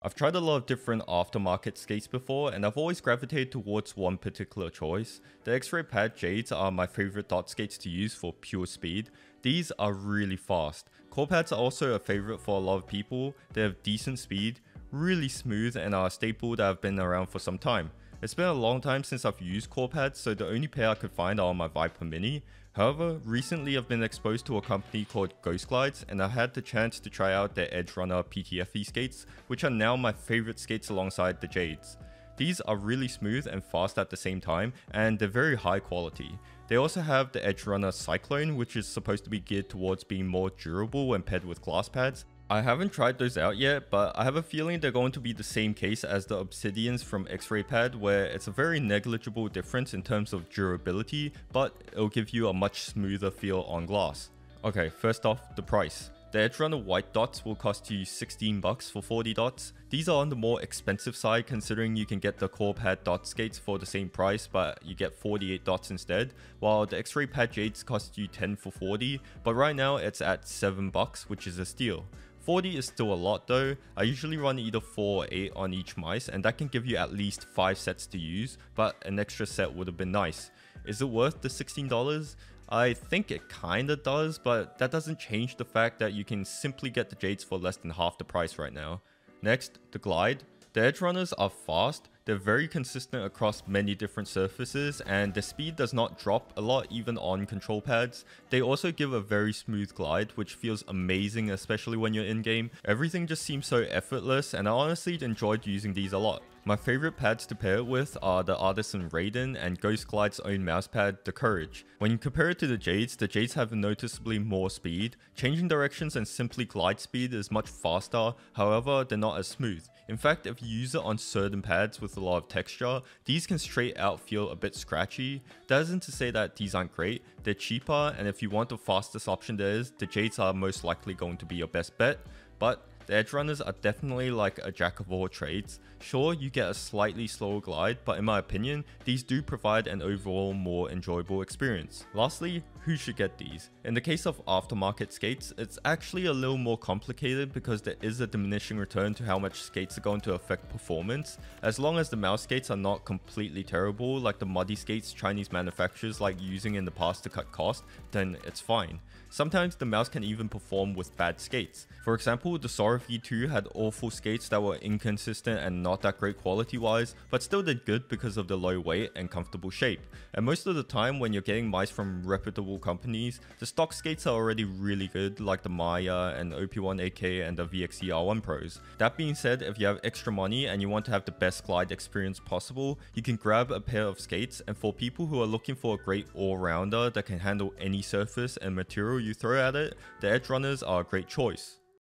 I've tried a lot of different aftermarket skates before, and I've always gravitated towards one particular choice. The xraypad jades are my favorite dot skates to use for pure speed. These are really fast. Core pads are also a favorite for a lot of people. They have decent speed, really smooth, and are a staple that have been around for some time. It's been a long time since I've used core pads, so the only pair I could find are on my Viper Mini. However, recently I've been exposed to a company called Ghostglides, and I had the chance to try out their Edgerunner PTFE skates, which are now my favorite skates alongside the Jades. These are really smooth and fast at the same time, and they're very high quality. They also have the Edgerunner Cyclone, which is supposed to be geared towards being more durable when paired with glass pads. I haven't tried those out yet, but I have a feeling they're going to be the same case as the Obsidians from xraypad, where it's a very negligible difference in terms of durability, but it'll give you a much smoother feel on glass. Okay, first off, the price. The Edgerunner white dots will cost you 16 bucks for 40 dots. These are on the more expensive side considering you can get the core pad dot skates for the same price, but you get 48 dots instead, while the xraypad jades cost you 10 for 40, but right now it's at 7 bucks, which is a steal. 40 is still a lot though. I usually run either 4 or 8 on each mice, and that can give you at least 5 sets to use, but an extra set would have been nice. Is it worth the $16? I think it kinda does, but that doesn't change the fact that you can simply get the jades for less than half the price right now. Next, the glide. The Edgerunners are fast, they're very consistent across many different surfaces, and their speed does not drop a lot even on control pads. They also give a very smooth glide, which feels amazing especially when you're in game. Everything just seems so effortless, and I honestly enjoyed using these a lot. My favorite pads to pair it with are the Artisan Raiden and Ghostglides' own mousepad, the Courage. When you compare it to the Jades have noticeably more speed. Changing directions and simply glide speed is much faster, however they're not as smooth. In fact, if you use it on certain pads with a lot of texture, these can straight out feel a bit scratchy. That isn't to say that these aren't great, they're cheaper, and if you want the fastest option there is, the Jades are most likely going to be your best bet, but the Edgerunners are definitely like a jack of all trades. Sure, you get a slightly slower glide, but in my opinion, these do provide an overall more enjoyable experience. Lastly, who should get these? In the case of aftermarket skates, it's actually a little more complicated because there is a diminishing return to how much skates are going to affect performance. As long as the mouse skates are not completely terrible, like the muddy skates Chinese manufacturers like using in the past to cut cost, then it's fine. Sometimes the mouse can even perform with bad skates. For example, the Sora V2 had awful skates that were inconsistent and not that great quality wise, but still did good because of the low weight and comfortable shape. And most of the time when you're getting mice from reputable companies, the stock skates are already really good, like the Maya and OP1AK and the VXE R1 Pros. That being said, if you have extra money and you want to have the best glide experience possible, you can grab a pair of skates, and for people who are looking for a great all-rounder that can handle any surface and material you throw at it, the Edgerunners are a great choice.